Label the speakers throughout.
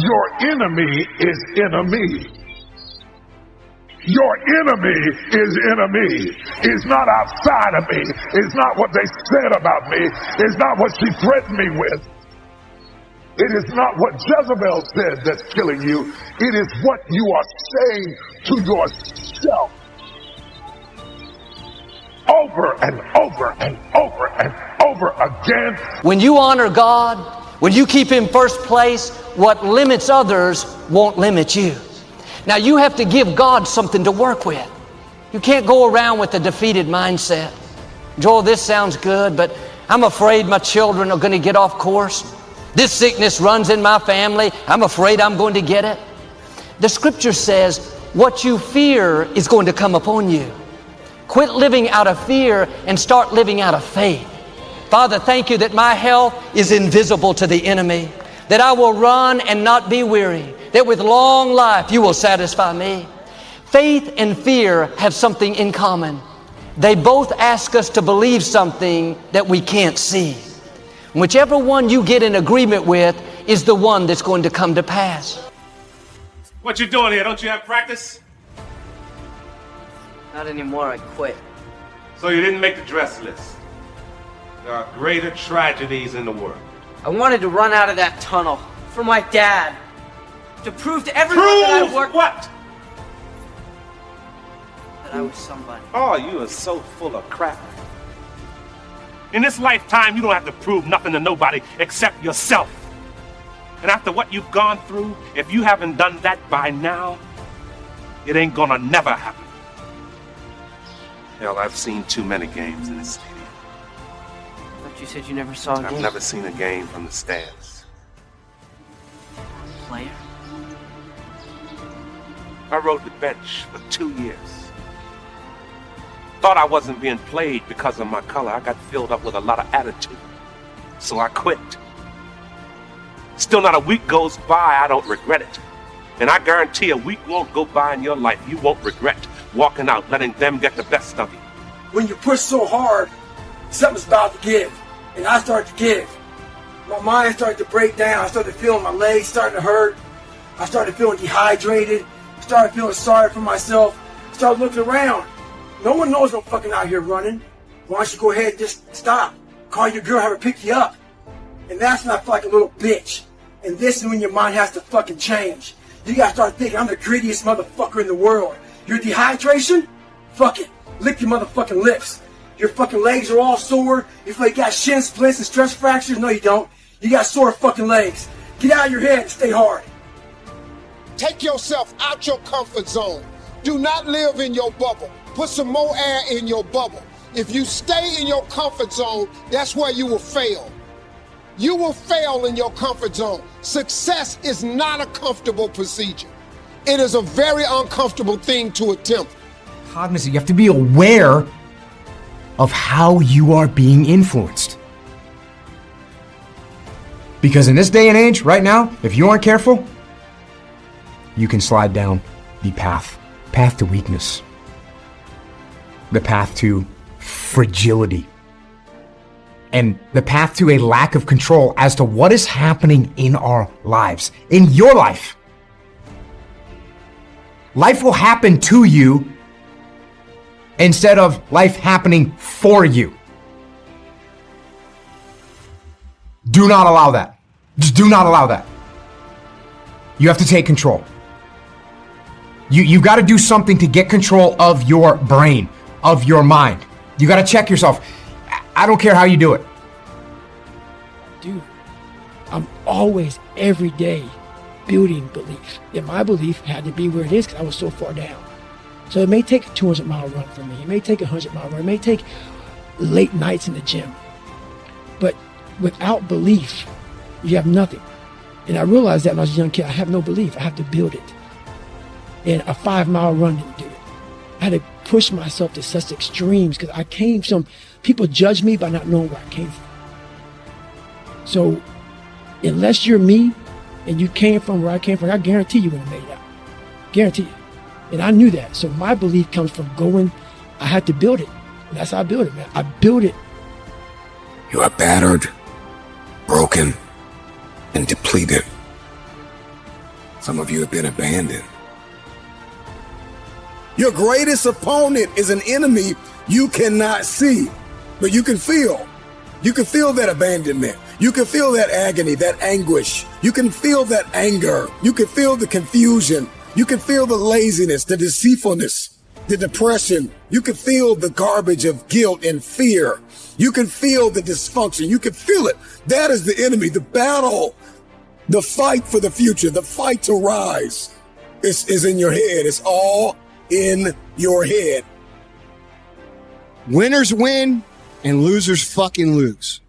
Speaker 1: Your enemy is enemy. Your enemy is enemy. It's not outside of me. It's not what they said about me. It's not what she threatened me with. It is not what Jezebel said that's killing you. It is what you are saying to yourself over and over and over and over again.
Speaker 2: When you honor God, when you keep Him first place, what limits others won't limit you. Now you have to give God something to work with. You can't go around with a defeated mindset. Joel, this sounds good, but I'm afraid my children are going to get off course. This sickness runs in my family. I'm afraid I'm going to get it. The scripture says, what you fear is going to come upon you. Quit living out of fear and start living out of faith. Father, thank you that my health is invisible to the enemy, that I will run and not be weary, that with long life you will satisfy me. Faith and fear have something in common. They both ask us to believe something that we can't see. Whichever one you get in agreement with is the one that's going to come to pass.
Speaker 3: What you doing here? Don't you have practice?
Speaker 2: Not anymore, I quit.
Speaker 3: So you didn't make the dress list. There are greater tragedies in the world.
Speaker 4: I wanted to run out of that tunnel for my dad. To prove to everyone that I worked...
Speaker 3: what?
Speaker 4: That I was somebody.
Speaker 3: Oh, you are so full of crap. In this lifetime, you don't have to prove nothing to nobody except yourself. And after what you've gone through, if you haven't done that by now, it ain't gonna never happen. Hell, I've seen too many games in this stadium.
Speaker 4: But you said you never saw a game.
Speaker 3: I've never seen a game from the stands.
Speaker 4: Player?
Speaker 3: I rode the bench for 2 years. Thought I wasn't being played because of my color. I got filled up with a lot of attitude. So I quit. Still not a week goes by, I don't regret it. And I guarantee a week won't go by in your life you won't regret walking out, letting them get the best of you.
Speaker 5: When you push so hard, something's about to give. And I started to give. My mind started to break down. I started feeling my legs starting to hurt. I started feeling dehydrated. Started feeling sorry for myself. Started looking around. No one knows I'm fucking out here running. Why don't you go ahead and just stop? Call your girl, have her pick you up. And that's when I feel like a little bitch. And this is when your mind has to fucking change. You gotta start thinking, I'm the grittiest motherfucker in the world. Your dehydration? Fuck it. Lick your motherfucking lips. Your fucking legs are all sore. You feel like you got shin splints and stress fractures? No, you don't. You got sore fucking legs. Get out of your head and stay hard.
Speaker 6: Take yourself out your comfort zone. Do not live in your bubble. Put some more air in your bubble. If you stay in your comfort zone, that's where you will fail. You will fail in your comfort zone. Success is not a comfortable procedure. It is a very uncomfortable thing to attempt.
Speaker 7: Cognizant, you have to be aware of how you are being influenced. Because in this day and age, right now, if you aren't careful, you can slide down the path to weakness, the path to fragility, and the path to a lack of control as to what is happening in our lives, in your life. Life will happen to you instead of life happening for you. Do not allow that. Just do not allow that. You have to take control. You got to do something to get control of your brain, of your mind. You got to check yourself. I don't care how you do it.
Speaker 8: Dude, I'm always, every day, building belief. And my belief had to be where it is because I was so far down. So it may take a 200-mile run for me. It may take a 100-mile run. It may take late nights in the gym. But without belief, you have nothing. And I realized that when I was a young kid, I have no belief. I have to build it. And a 5-mile run didn't do it. I had to push myself to such extremes because I came from, people judge me by not knowing where I came from. So unless you're me and you came from where I came from, I guarantee you wouldn't have made it out. Guarantee you. And I knew that. So my belief comes from going, I had to build it. And that's how I built it, man. I built it.
Speaker 9: You are battered, broken, and depleted.
Speaker 6: Some of you have been abandoned. Your greatest opponent is an enemy you cannot see, but you can feel. You can feel that abandonment. You can feel that agony, that anguish. You can feel that anger. You can feel the confusion. You can feel the laziness, the deceitfulness, the depression. You can feel the garbage of guilt and fear. You can feel the dysfunction. You can feel it. That is the enemy. The battle, the fight for the future, the fight to rise is in your head. It's all in your head.
Speaker 9: Winners win and losers fucking lose.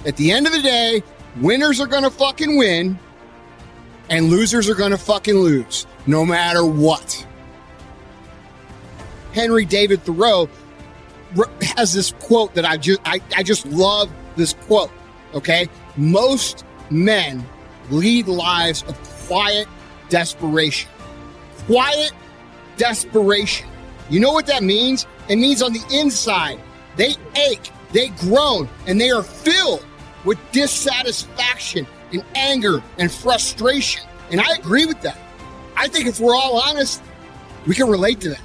Speaker 9: At the end of the day, winners are going to fucking win and losers are going to fucking lose, no matter what. Henry David Thoreau has this quote that I just love this quote, okay? Most men lead lives of quiet desperation. Quiet desperation. You know what that means? It means on the inside, they ache, they groan, and they are filled with dissatisfaction and anger and frustration. And I agree with that. I think if we're all honest, we can relate to that.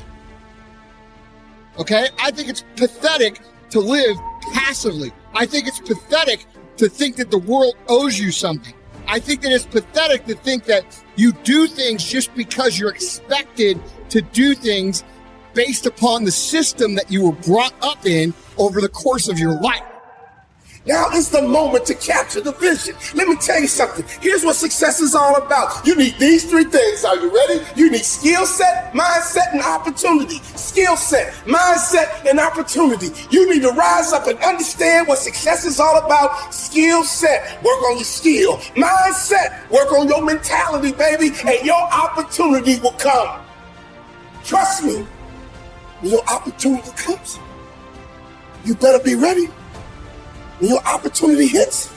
Speaker 9: Okay? I think it's pathetic to live passively. I think it's pathetic to think that the world owes you something. I think that it's pathetic to think that you do things just because you're expected to do things based upon the system that you were brought up in over the course of your life.
Speaker 6: Now is the moment to capture the vision. Let me tell you something. Here's what success is all about. You need these three things. Are you ready? You need skill set, mindset, and opportunity. Skill set, mindset, and opportunity. You need to rise up and understand what success is all about. Skill set, work on your skill. Mindset, work on your mentality, baby, and your opportunity will come. Trust me, when your opportunity comes, you better be ready. When your opportunity hits,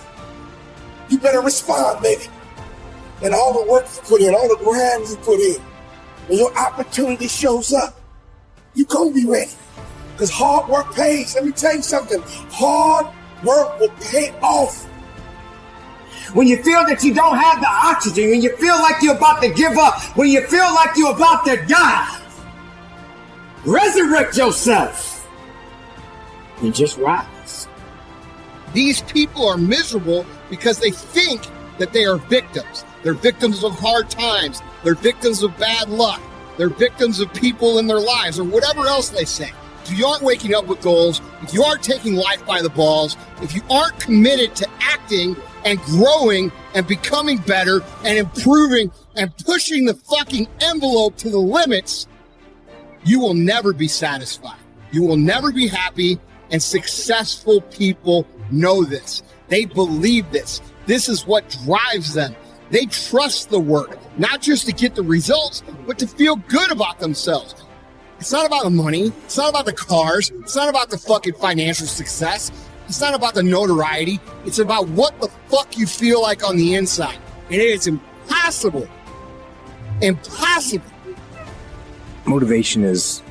Speaker 6: you better respond, baby. And all the work you put in, all the grind you put in, when your opportunity shows up, you're going to be ready. Because hard work pays. Let me tell you something. Hard work will pay off.
Speaker 10: When you feel that you don't have the oxygen, when you feel like you're about to give up, when you feel like you're about to die, resurrect yourself and just rise.
Speaker 9: These people are miserable because they think that they are victims. They're victims of hard times. They're victims of bad luck. They're victims of people in their lives or whatever else they say. If you aren't waking up with goals, if you aren't taking life by the balls, if you aren't committed to acting and growing and becoming better and improving and pushing the fucking envelope to the limits, you will never be satisfied. You will never be happy, and successful people know this. They believe this. This is what drives them. They trust the work, not just to get the results, but to feel good about themselves. It's not about the money. It's not about the cars. It's not about the fucking financial success. It's not about the notoriety. It's about what the fuck you feel like on the inside. And it is impossible. Impossible.
Speaker 7: Motivation is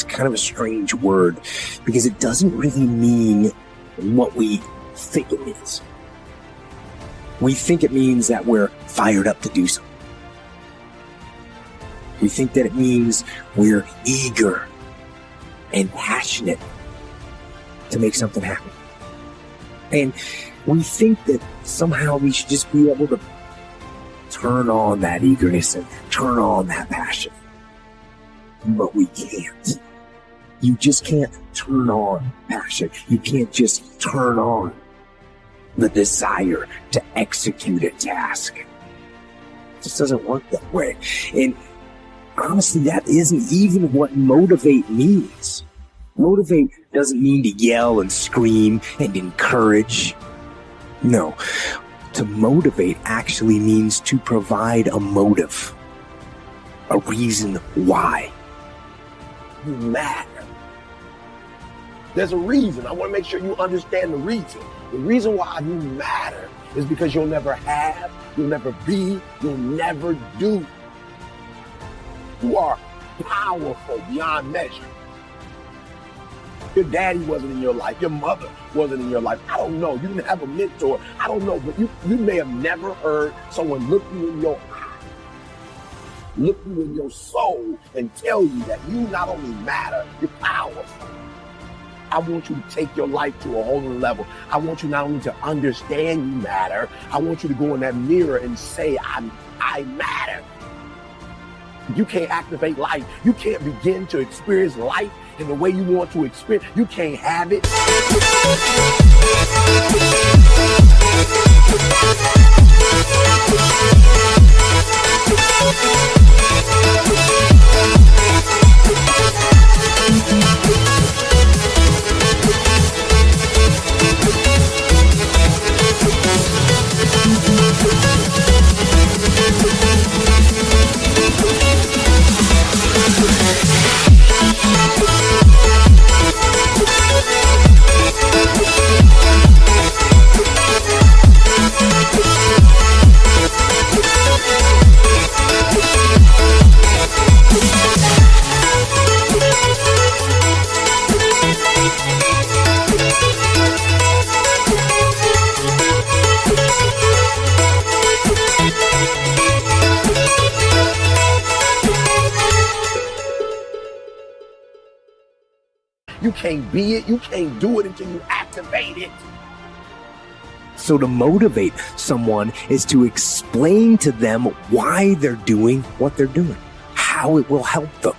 Speaker 7: kind of a strange word because it doesn't really mean what we think it means. We think it means that we're fired up to do something. We think that it means we're eager and passionate to make something happen. And we think that somehow we should just be able to turn on that eagerness and turn on that passion. But we can't. You just can't turn on passion. You can't just turn on the desire to execute a task. It just doesn't work that way. And honestly, that isn't even what motivate means. Motivate doesn't mean to yell and scream and encourage. No, to motivate actually means to provide a motive, a reason why.
Speaker 11: You matter. There's a reason. I want to make sure you understand the reason. The reason why you matter is because you'll never have, you'll never be, you'll never do. You are powerful beyond measure. Your daddy wasn't in your life. Your mother wasn't in your life. I don't know. You didn't have a mentor. I don't know. But you may have never heard someone look you in your eye, look you in your soul, and tell you that you not only matter, you're powerful. I want you to take your life to a whole new level. I want you not only to understand you matter, I want you to go in that mirror and say, I matter. You can't activate life. You can't begin to experience life in the way you want to experience. You can't have it. You can't be it. You can't do it until you activate it.
Speaker 12: So to motivate someone is to explain to them why they're doing what they're doing, how it will help them,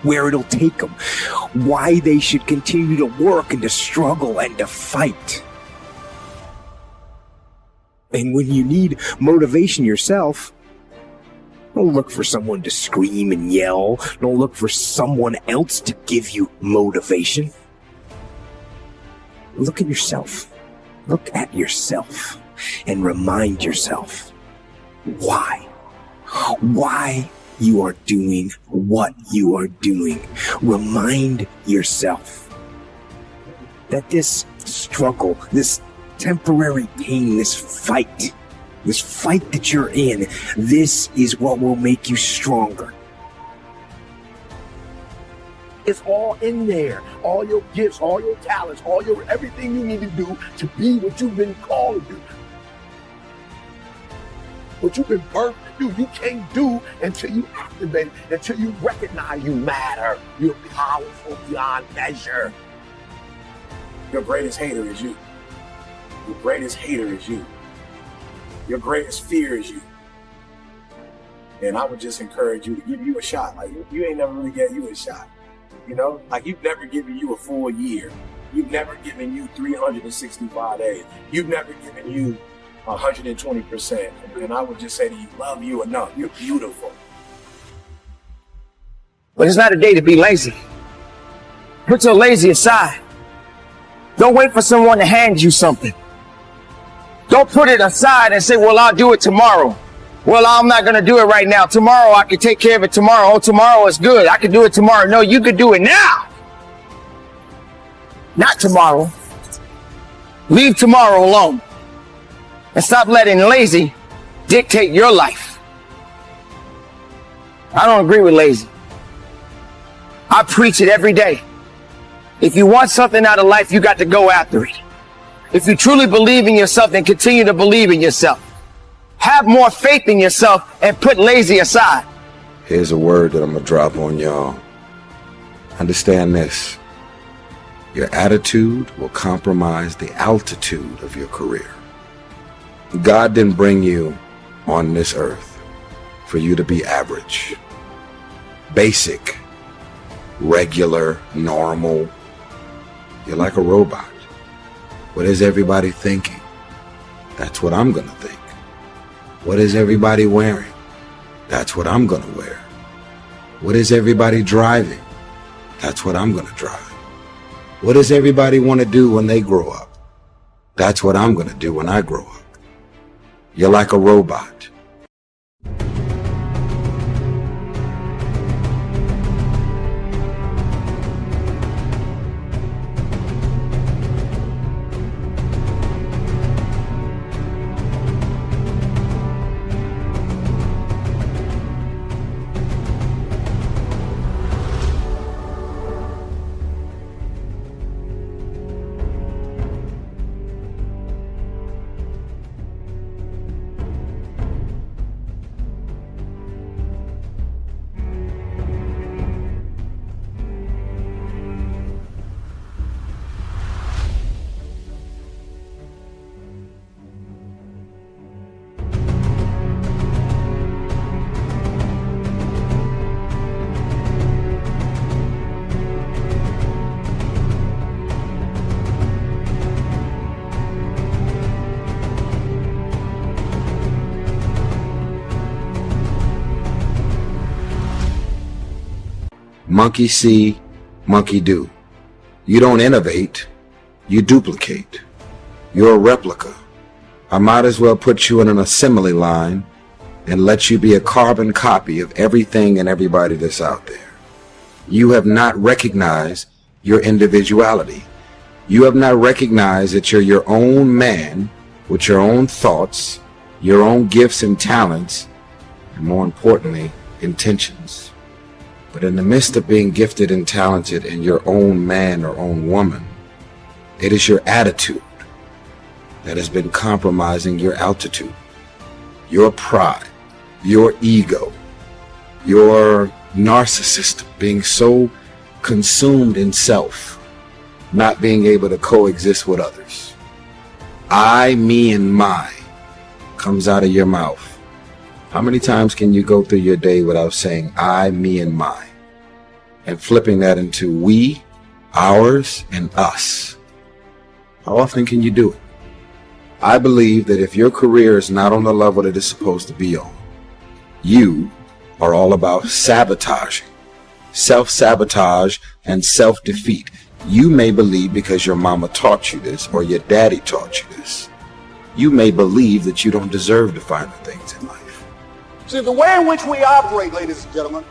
Speaker 12: where it'll take them, why they should continue to work and to struggle and to fight. And when you need motivation yourself, don't look for someone to scream and yell. Don't look for someone else to give you motivation. Look at yourself. Look at yourself and remind yourself why you are doing what you are doing. Remind yourself that this struggle, this temporary pain, this fight that you're in, this is what will make you stronger.
Speaker 11: It's all in there. All your gifts, all your talents, everything you need to do to be what you've been called to do. What you've been birthed to do, you can't do until you activate it, until you recognize you matter. You're powerful beyond measure. Your greatest hater is you. Your greatest hater is you. Your greatest fear is you. And I would just encourage you to give you a shot. Like, you ain't never really gave you a shot. You know, like, you've never given you a full year. You've never given you 365 days. You've never given you 120%. And I would just say to you, love you enough. You're beautiful.
Speaker 10: But it's not a day to be lazy. Put your lazy aside. Don't wait for someone to hand you something. Don't put it aside and say, well, I'll do it tomorrow. Well, I'm not going to do it right now. Tomorrow, I can take care of it tomorrow. Oh, tomorrow is good. I can do it tomorrow. No, you could do it now. Not tomorrow. Leave tomorrow alone. And stop letting lazy dictate your life. I don't agree with lazy. I preach it every day. If you want something out of life, you got to go after it. If you truly believe in yourself, then continue to believe in yourself. Have more faith in yourself and put lazy aside.
Speaker 13: Here's a word that I'm going to drop on y'all. Understand this. Your attitude will compromise the altitude of your career. God didn't bring you on this earth for you to be average, basic, regular, normal. You're like a robot. What is everybody thinking? That's what I'm going to think. What is everybody wearing? That's what I'm going to wear. What is everybody driving? That's what I'm going to drive. What does everybody want to do when they grow up? That's what I'm going to do when I grow up. You're like a robot. Monkey see, monkey do. You don't innovate, you duplicate. You're a replica. I might as well put you in an assembly line and let you be a carbon copy of everything and everybody that's out there. You have not recognized your individuality. You have not recognized that you're your own man with your own thoughts, your own gifts and talents, and more importantly, intentions. But in the midst of being gifted and talented and your own man or own woman, it is your attitude that has been compromising your altitude, your pride, your ego, your narcissist being so consumed in self, not being able to coexist with others. I, me, and my comes out of your mouth. How many times can you go through your day without saying I, me, and my, and flipping that into we, ours, and us? How often can you do it? I believe that if your career is not on the level that it's supposed to be on, you are all about sabotaging, self-sabotage, and self-defeat. You may believe because your mama taught you this or your daddy taught you this. You may believe that you don't deserve to find the things in life.
Speaker 14: See, the way in which we operate, ladies and gentlemen,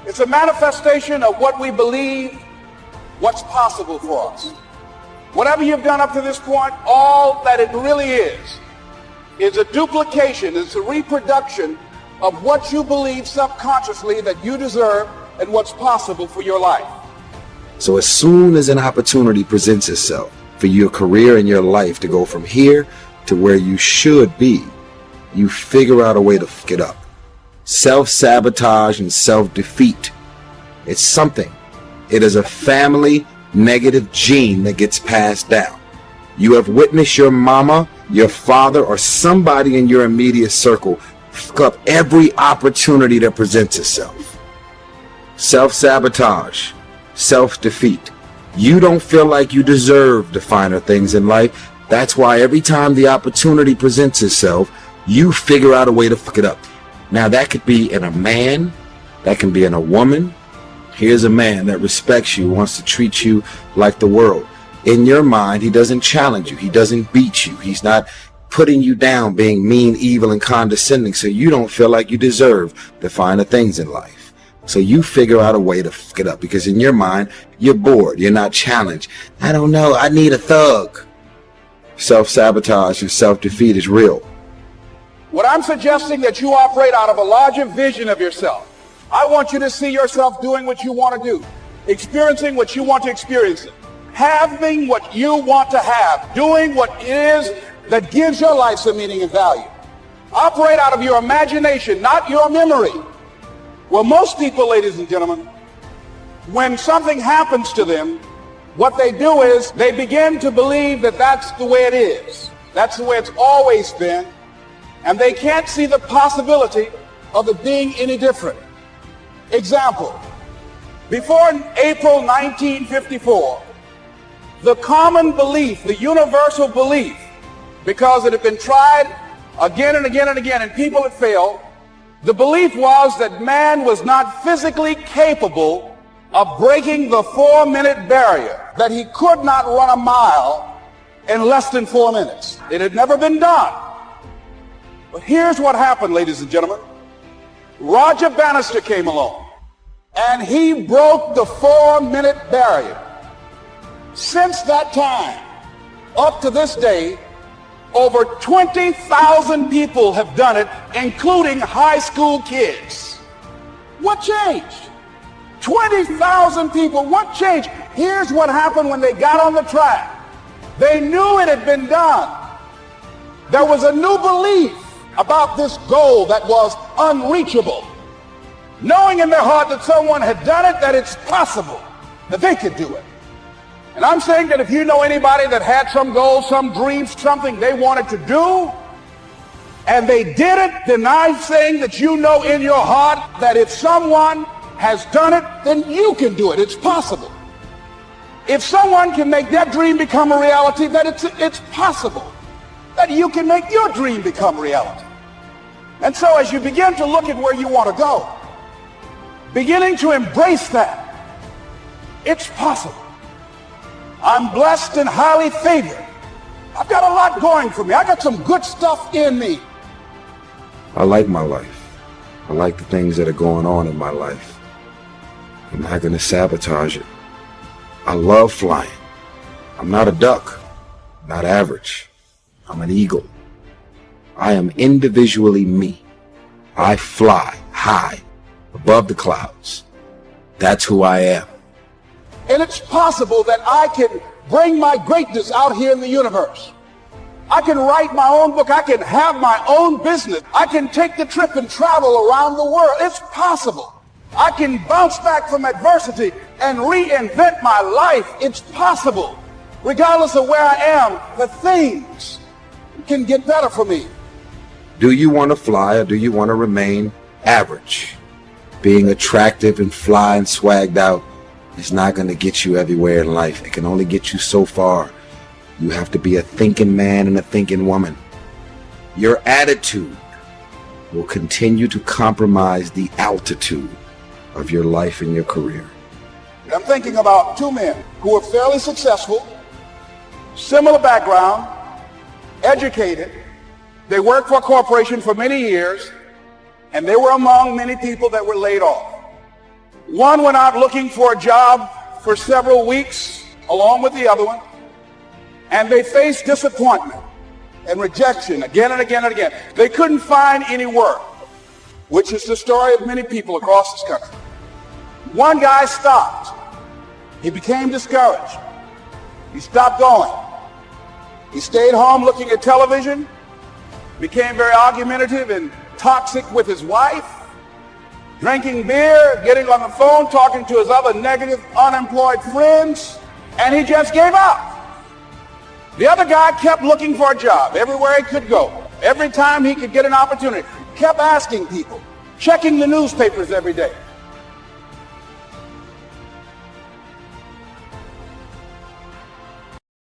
Speaker 14: it's a manifestation of what we believe, what's possible for us. Whatever you've done up to this point, all that it really is a duplication, it's a reproduction of what you believe subconsciously that you deserve and what's possible for your life.
Speaker 13: So as soon as an opportunity presents itself for your career and your life to go from here to where you should be, you figure out a way to fuck it up. Self-sabotage and self-defeat. It's something. It is a family negative gene that gets passed down. You have witnessed your mama, your father, or somebody in your immediate circle fuck up every opportunity that presents itself. Self-sabotage, self-defeat. You don't feel like you deserve the finer things in life. That's why every time the opportunity presents itself, you figure out a way to fuck it up. Now that could be in a man, that can be in a woman. Here's a man that respects you, wants to treat you like the world. In your mind, he doesn't challenge you. He doesn't beat you. He's not putting you down, being mean, evil, and condescending, so you don't feel like you deserve the finer things in life. So you figure out a way to fuck it up because in your mind, you're bored. You're not challenged. I don't know. I need a thug. Self-sabotage and self-defeat is real.
Speaker 14: What I'm suggesting that you operate out of a larger vision of yourself. I want you to see yourself doing what you want to do, experiencing what you want to experience, having what you want to have, doing what it is that gives your life some meaning and value. Operate out of your imagination, not your memory. Well, most people, ladies and gentlemen, when something happens to them, what they do is they begin to believe that that's the way it is. That's the way it's always been. And they can't see the possibility of it being any different. Example, before April 1954, the common belief, the universal belief, because it had been tried again and again and again and people had failed, the belief was that man was not physically capable of breaking the 4-minute barrier, that he could not run a mile in less than 4 minutes. It had never been done. But here's what happened, ladies and gentlemen. Roger Bannister came along, and he broke the 4-minute barrier. Since that time, up to this day, over 20,000 people have done it, including high school kids. What changed? 20,000 people, what changed? Here's what happened when they got on the track. They knew it had been done. There was a new belief about this goal that was unreachable. Knowing in their heart that someone had done it, that it's possible, that they could do it. And I'm saying that if you know anybody that had some goal, some dream, something they wanted to do, and they did it, then I'm saying that you know in your heart that if someone has done it, then you can do it. It's possible. If someone can make their dream become a reality, then it's possible that you can make your dream become reality. And so as you begin to look at where you want to go, beginning to embrace that, It's possible. I'm blessed and highly favored. I've got a lot going for me. I got some good stuff in me.
Speaker 13: I like my life. I like the things that are going on in my life. I'm not going to sabotage it. I love flying. I'm not a duck, not average. I'm an eagle. I am individually me. I fly high above the clouds. That's who I am.
Speaker 14: And it's possible that I can bring my greatness out here in the universe. I can write my own book. I can have my own business. I can take the trip and travel around the world. It's possible. I can bounce back from adversity and reinvent my life. It's possible. Regardless of where I am, the things can get better for me.
Speaker 13: Do you want to fly, or do you want to remain average? Being attractive and fly and swagged out is not going to get you everywhere in life. It can only get you so far. You have to be a thinking man and a thinking woman. Your attitude will continue to compromise the altitude of your life and your career.
Speaker 14: I'm thinking about two men who are fairly successful, similar background, educated. They worked for a corporation for many years, and they were among many people that were laid off. One went out looking for a job for several weeks along with the other one, and they faced disappointment and rejection again and again and again. They couldn't find any work, which is the story of many people across this country. One guy stopped. He became discouraged. He stopped going. He stayed home looking at television, became very argumentative and toxic with his wife, drinking beer, getting on the phone, talking to his other negative, unemployed friends, and he just gave up. The other guy kept looking for a job everywhere he could go, every time he could get an opportunity, kept asking people, checking the newspapers every day.